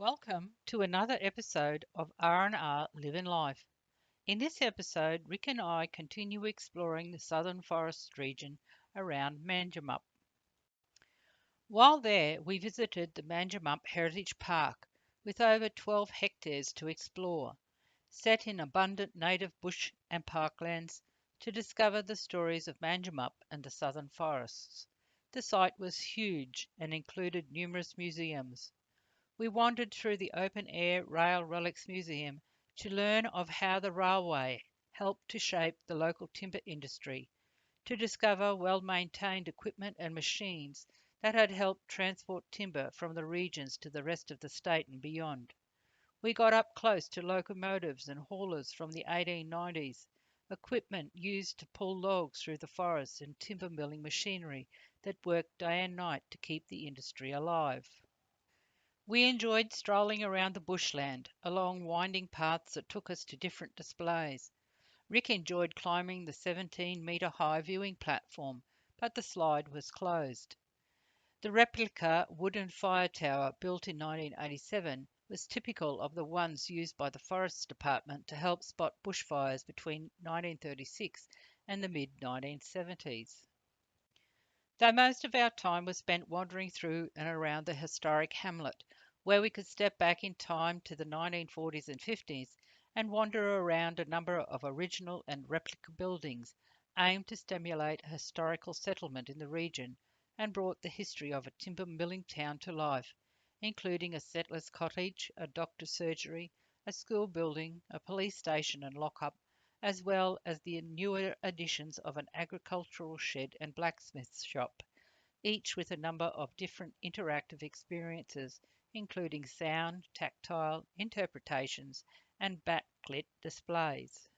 Welcome to another episode of R&R Living Life. In this episode, Rick and I continue exploring the southern forest region around Manjimup. While there, we visited the Manjimup Heritage Park with over 12 hectares to explore, set in abundant native bush and parklands to discover the stories of Manjimup and the southern forests. The site was huge and included numerous museums. We wandered through the open-air Rail Relics Museum to learn of how the railway helped to shape the local timber industry, to discover well-maintained equipment and machines that had helped transport timber from the regions to the rest of the state and beyond. We got up close to locomotives and haulers from the 1890s, equipment used to pull logs through the forests and timber milling machinery that worked day and night to keep the industry alive. We enjoyed strolling around the bushland, along winding paths that took us to different displays. Rick enjoyed climbing the 17-metre high viewing platform, but the slide was closed. The replica wooden fire tower, built in 1987, was typical of the ones used by the Forests Department to help spot bushfires between 1936 and the mid-1970s. Though most of our time was spent wandering through and around the historic hamlet, where we could step back in time to the 1940s and 50s and wander around a number of original and replica buildings aimed to stimulate a historical settlement in the region and brought the history of a timber milling town to life, including a settler's cottage, a doctor's surgery, a school building, a police station and lockup, as well as the newer additions of an agricultural shed and blacksmith shop, each with a number of different interactive experiences, including sound, tactile, interpretations, and backlit displays.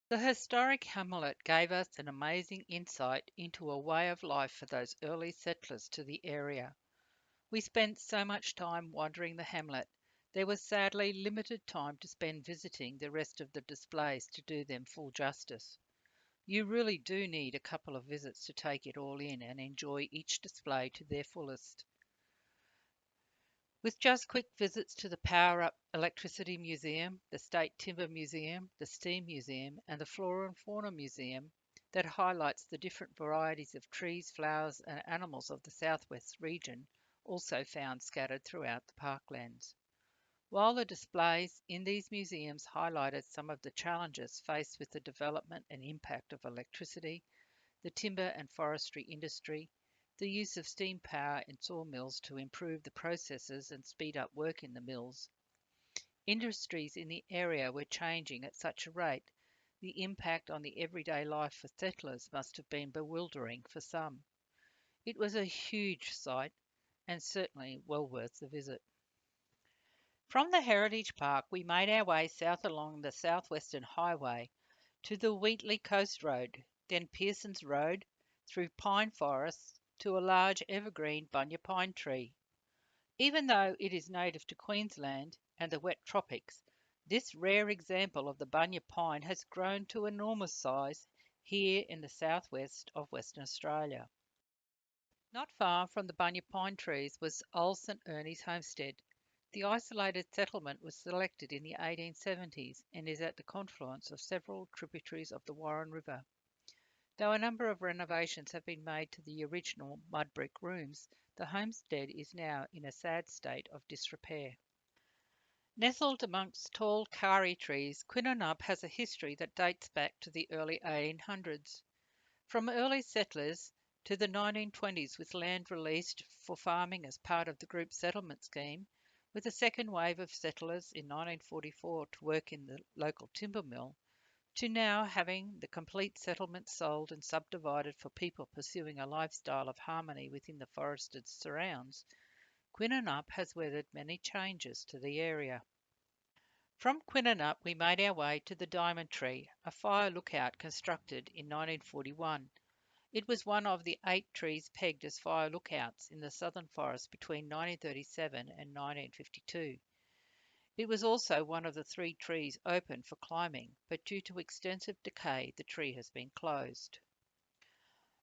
The historic hamlet gave us an amazing insight into a way of life for those early settlers to the area. We spent so much time wandering the hamlet, there was sadly limited time to spend visiting the rest of the displays to do them full justice. You really do need a couple of visits to take it all in and enjoy each display to their fullest. With just quick visits to the Power Up Electricity Museum, the State Timber Museum, the Steam Museum, and the Flora and Fauna Museum, that highlights the different varieties of trees, flowers, and animals of the southwest region, also found scattered throughout the parklands. While the displays in these museums highlighted some of the challenges faced with the development and impact of electricity, the timber and forestry industry, the use of steam power in sawmills to improve the processes and speed up work in the mills, industries in the area were changing at such a rate, the impact on the everyday life for settlers must have been bewildering for some. It was a huge site and certainly well worth the visit. From the Heritage Park, we made our way south along the Southwestern Highway to the Wheatley Coast Road, then Pearson's Road, through pine forests to a large evergreen bunya pine tree. Even though it is native to Queensland and the wet tropics, this rare example of the bunya pine has grown to enormous size here in the southwest of Western Australia. Not far from the bunya pine trees was old St Ernie's homestead. The isolated settlement was selected in the 1870s and is at the confluence of several tributaries of the Warren River. Though a number of renovations have been made to the original mud brick rooms, the homestead is now in a sad state of disrepair. Nestled amongst tall kauri trees, Quinnanup has a history that dates back to the early 1800s. From early settlers to the 1920s, with land released for farming as part of the group settlement scheme, with a second wave of settlers in 1944 to work in the local timber mill, to now having the complete settlement sold and subdivided for people pursuing a lifestyle of harmony within the forested surrounds, Quinnanup has weathered many changes to the area. From Quinnanup we made our way to the Diamond Tree, a fire lookout constructed in 1941. It was one of the 8 trees pegged as fire lookouts in the southern forest between 1937 and 1952. It was also one of the 3 trees open for climbing, but due to extensive decay, the tree has been closed.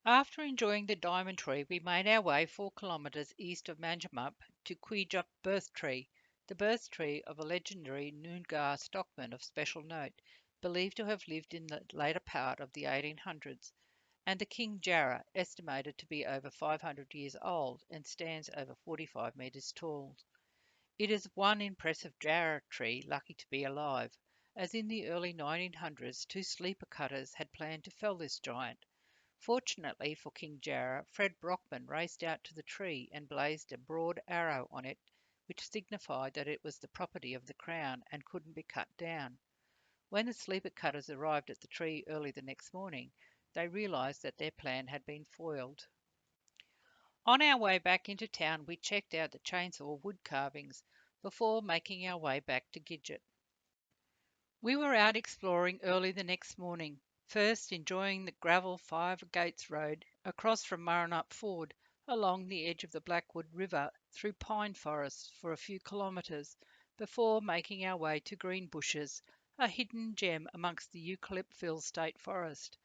After enjoying the Diamond Tree, we made our way 4 kilometres east of Manjimup to Kwijup Birth Tree, the birth tree of a legendary Noongar stockman of special note, believed to have lived in the later part of the 1800s, and the King Jarrah, estimated to be over 500 years old and stands over 45 metres tall. It is one impressive Jarrah tree lucky to be alive, as in the early 1900s two sleeper cutters had planned to fell this giant. Fortunately for King Jarrah, Fred Brockman raced out to the tree and blazed a broad arrow on it, which signified that it was the property of the Crown and couldn't be cut down. When the sleeper cutters arrived at the tree early the next morning, they realised that their plan had been foiled. On our way back into town, we checked out the chainsaw wood carvings before making our way back to Gidget. We were out exploring early the next morning, first enjoying the gravel Five Gates Road across from Murrinup Ford along the edge of the Blackwood River through pine forests for a few kilometres before making our way to Greenbushes, a hidden gem amongst the Eucalyptville State Forest,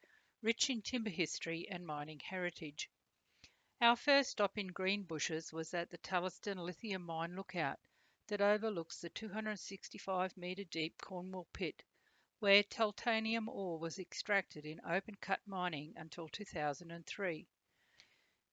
rich in timber history and mining heritage. Our first stop in Greenbushes was at the Taliston lithium mine lookout that overlooks the 265-metre deep Cornwall pit, where titanium ore was extracted in open-cut mining until 2003.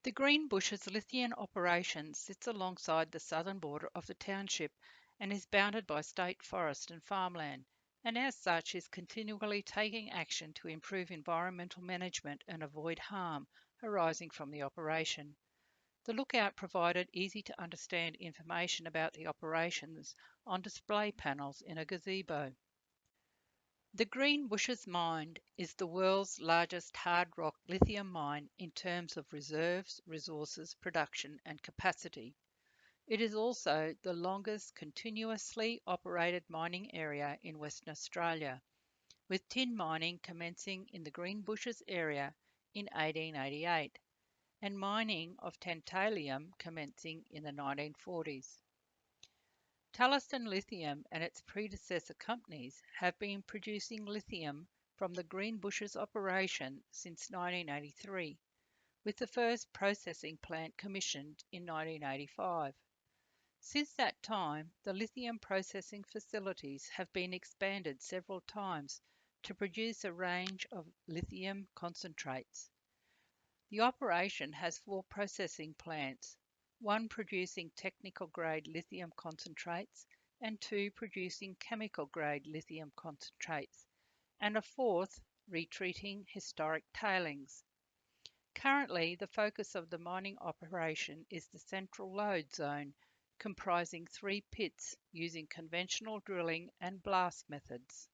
The Greenbushes lithium operation sits alongside the southern border of the township and is bounded by state forest and farmland, and as such is continually taking action to improve environmental management and avoid harm arising from the operation. The lookout provided easy to understand information about the operations on display panels in a gazebo. The Greenbushes mine is the world's largest hard rock lithium mine in terms of reserves, resources, production, and capacity. It is also the longest continuously operated mining area in Western Australia, with tin mining commencing in the Greenbushes area in 1888 and mining of tantalum commencing in the 1940s. Taliston Lithium and its predecessor companies have been producing lithium from the Greenbushes operation since 1983, with the first processing plant commissioned in 1985. Since that time, the lithium processing facilities have been expanded several times to produce a range of lithium concentrates. The operation has four processing plants, one producing technical grade lithium concentrates and two producing chemical grade lithium concentrates, and a fourth retreating historic tailings. Currently, the focus of the mining operation is the central lode zone, comprising three pits using conventional drilling and blast methods.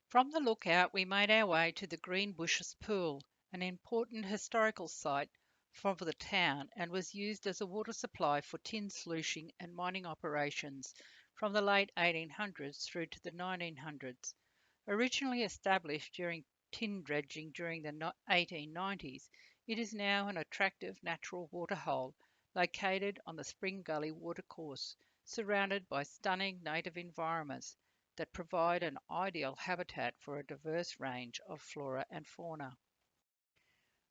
From the lookout, we made our way to the Greenbushes Pool, an important historical site for the town and was used as a water supply for tin sluicing and mining operations from the late 1800s through to the 1900s. Originally established during tin dredging during the 1890s, it is now an attractive natural waterhole located on the Spring Gully watercourse, surrounded by stunning native environments that provide an ideal habitat for a diverse range of flora and fauna.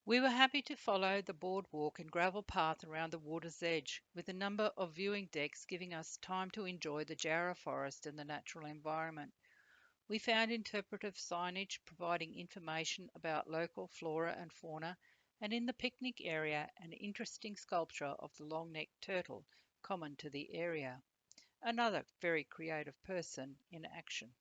We were happy to follow the boardwalk and gravel path around the water's edge, with a number of viewing decks giving us time to enjoy the Jarrah forest and the natural environment. We found interpretive signage providing information about local flora and fauna, and in the picnic area, an interesting sculpture of the long-necked turtle common to the area. Another very creative person in action.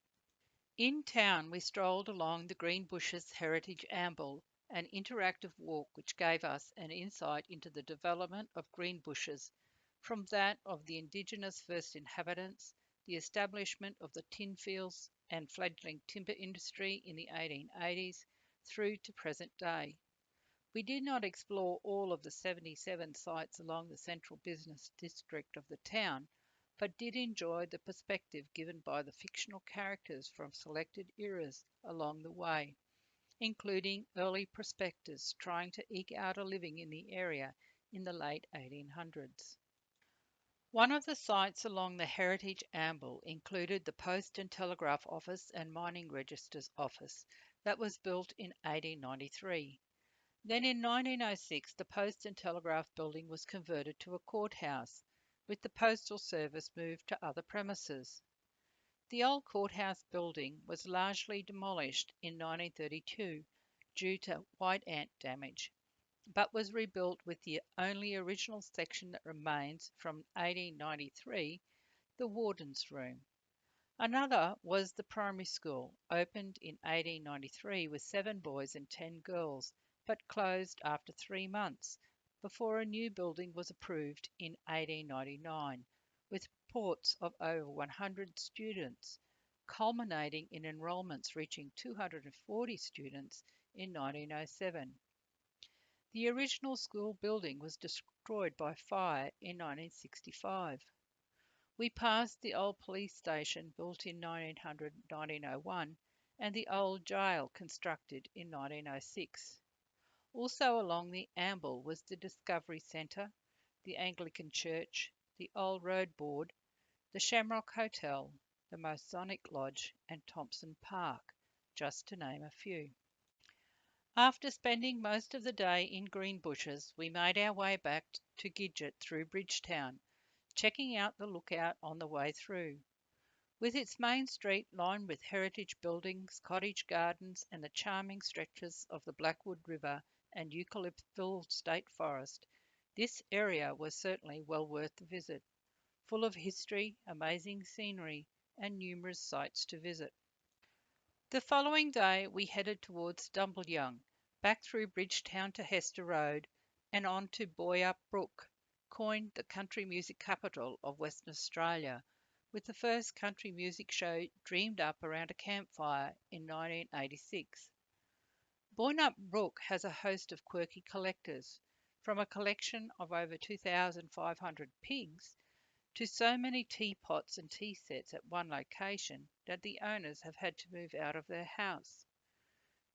In town, we strolled along the Greenbushes Heritage Amble, an interactive walk which gave us an insight into the development of Greenbushes, from that of the Indigenous first inhabitants, the establishment of the tin fields and fledgling timber industry in the 1880s, through to present day. We did not explore all of the 77 sites along the central business district of the town, but did enjoy the perspective given by the fictional characters from selected eras along the way, including early prospectors trying to eke out a living in the area in the late 1800s. One of the sites along the Heritage Amble included the Post and Telegraph Office and Mining Registers Office that was built in 1893. Then in 1906, the Post and Telegraph building was converted to a courthouse, with the postal service moved to other premises. The old courthouse building was largely demolished in 1932 due to white ant damage, but was rebuilt with the only original section that remains from 1893, the warden's room. Another was the primary school, opened in 1893 with 7 boys and 10 girls, but closed after 3 months before a new building was approved in 1899, with reports of over 100 students, culminating in enrolments reaching 240 students in 1907. The original school building was destroyed by fire in 1965. We passed the old police station built in 1901 and the old jail constructed in 1906. Also along the Amble was the Discovery Centre, the Anglican Church, the Old Road Board, the Shamrock Hotel, the Masonic Lodge, and Thompson Park, just to name a few. After spending most of the day in Greenbushes, we made our way back to Gidget through Bridgetown, checking out the lookout on the way through. With its main street lined with heritage buildings, cottage gardens, and the charming stretches of the Blackwood River and Eucalyptville State Forest, this area was certainly well worth the visit, full of history, amazing scenery, and numerous sights to visit. The following day we headed towards Dumbleyung, back through Bridgetown to Hester Road, and on to Boyup Brook, coined the country music capital of Western Australia, with the first country music show dreamed up around a campfire in 1986. Boyup Brook has a host of quirky collectors, from a collection of over 2,500 pigs to so many teapots and tea sets at one location that the owners have had to move out of their house.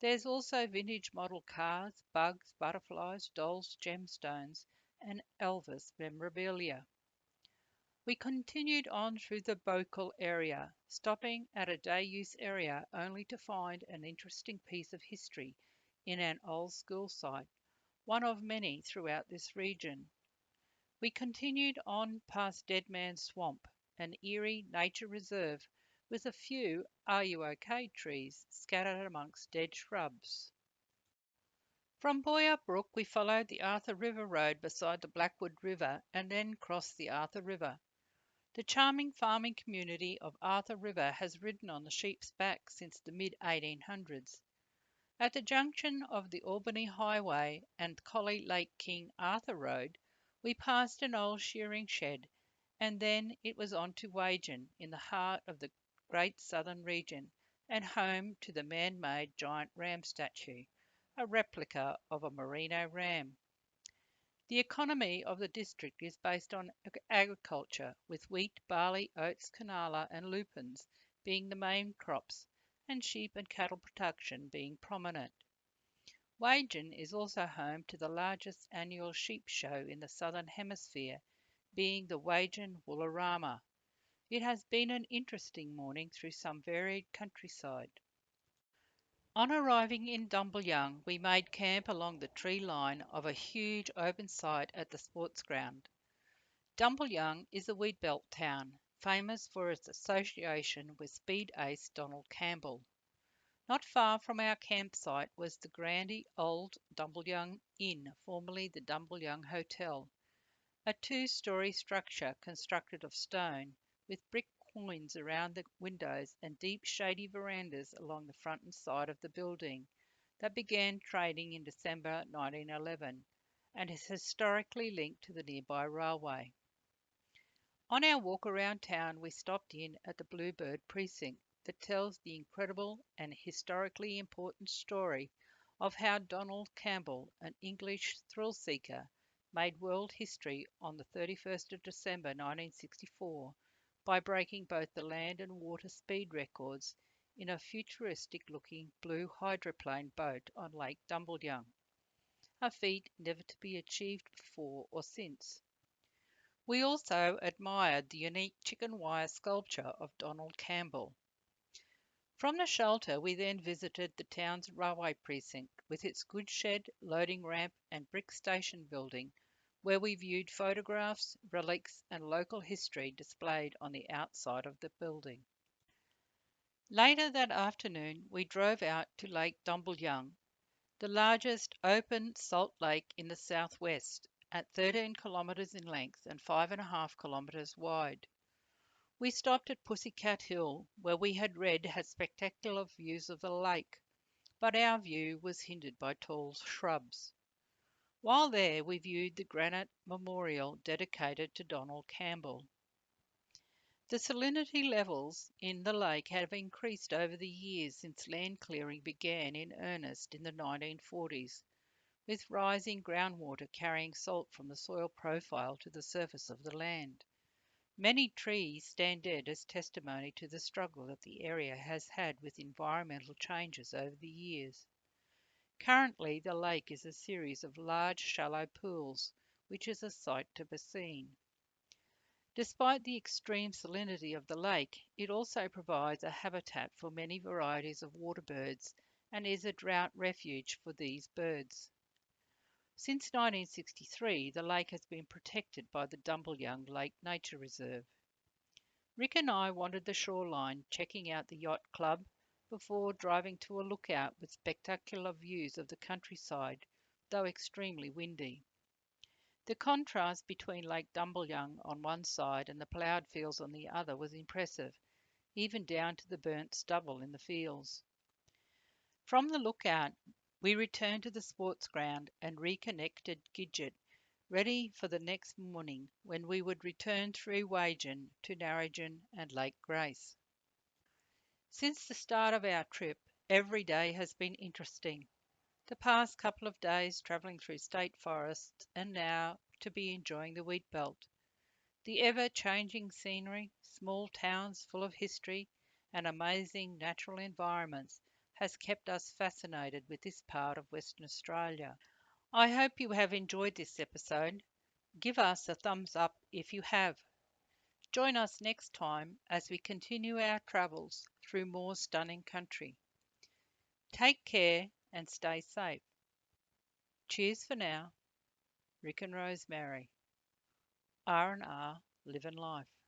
There's also vintage model cars, bugs, butterflies, dolls, gemstones, and Elvis memorabilia. We continued on through the Bocal area, stopping at a day use area only to find an interesting piece of history in an old school site, one of many throughout this region. We continued on past Dead Man's Swamp, an eerie nature reserve with a few Are You OK trees scattered amongst dead shrubs. From Boyar Brook we followed the Arthur River Road beside the Blackwood River and then crossed the Arthur River. The charming farming community of Arthur River has ridden on the sheep's back since the mid-1800s. At the junction of the Albany Highway and Collie Lake King Arthur Road, we passed an old shearing shed, and then it was on to Wagen, in the heart of the great southern region, and home to the man-made giant ram statue, a replica of a merino ram. The economy of the district is based on agriculture, with wheat, barley, oats, canola, and lupins being the main crops, and sheep and cattle production being prominent. Wagen is also home to the largest annual sheep show in the Southern Hemisphere, being the Wagen Woolorama. It has been an interesting morning through some varied countryside. On arriving in Dumbleyung, we made camp along the tree line of a huge open site at the sports ground. Dumbleyung is a wheatbelt town, famous for its association with speed ace Donald Campbell. Not far from our campsite was the grandy old Dumbleyung Inn, formerly the Dumbleyung Hotel, a two-storey structure constructed of stone, with brick quoins around the windows and deep shady verandas along the front and side of the building, that began trading in December 1911 and is historically linked to the nearby railway. On our walk around town, we stopped in at the Bluebird precinct that tells the incredible and historically important story of how Donald Campbell, an English thrill-seeker, made world history on the 31st of December 1964 by breaking both the land and water speed records in a futuristic-looking blue hydroplane boat on Lake Dumbleyung, a feat never to be achieved before or since. We also admired the unique chicken wire sculpture of Donald Campbell. From the shelter we then visited the town's railway precinct with its goods shed, loading ramp and brick station building, where we viewed photographs, relics, and local history displayed on the outside of the building. Later that afternoon, we drove out to Lake Dumbleyung, the largest open salt lake in the southwest, at 13 kilometres in length and 5.5 kilometres wide. We stopped at Pussycat Hill, where we had read had spectacular views of the lake, but our view was hindered by tall shrubs. While there, we viewed the granite memorial dedicated to Donald Campbell. The salinity levels in the lake have increased over the years since land clearing began in earnest in the 1940s, with rising groundwater carrying salt from the soil profile to the surface of the land. Many trees stand dead as testimony to the struggle that the area has had with environmental changes over the years. Currently, the lake is a series of large shallow pools, which is a sight to be seen. Despite the extreme salinity of the lake, it also provides a habitat for many varieties of water birds and is a drought refuge for these birds. Since 1963, the lake has been protected by the Dumbleyung Lake Nature Reserve. Rick and I wandered the shoreline, checking out the yacht club before driving to a lookout with spectacular views of the countryside, though extremely windy. The contrast between Lake Dumbleyung on one side and the ploughed fields on the other was impressive, even down to the burnt stubble in the fields. From the lookout, we returned to the sports ground and reconnected Gidget, ready for the next morning when we would return through Wagen to Narrogin and Lake Grace. Since the start of our trip, every day has been interesting. The past couple of days travelling through state forests and now to be enjoying the wheatbelt. The ever-changing scenery, small towns full of history, and amazing natural environments has kept us fascinated with this part of Western Australia. I hope you have enjoyed this episode. Give us a thumbs up if you have. Join us next time as we continue our travels through more stunning country. Take care and stay safe. Cheers for now. Rick and Rosemary. R&R Live and Life.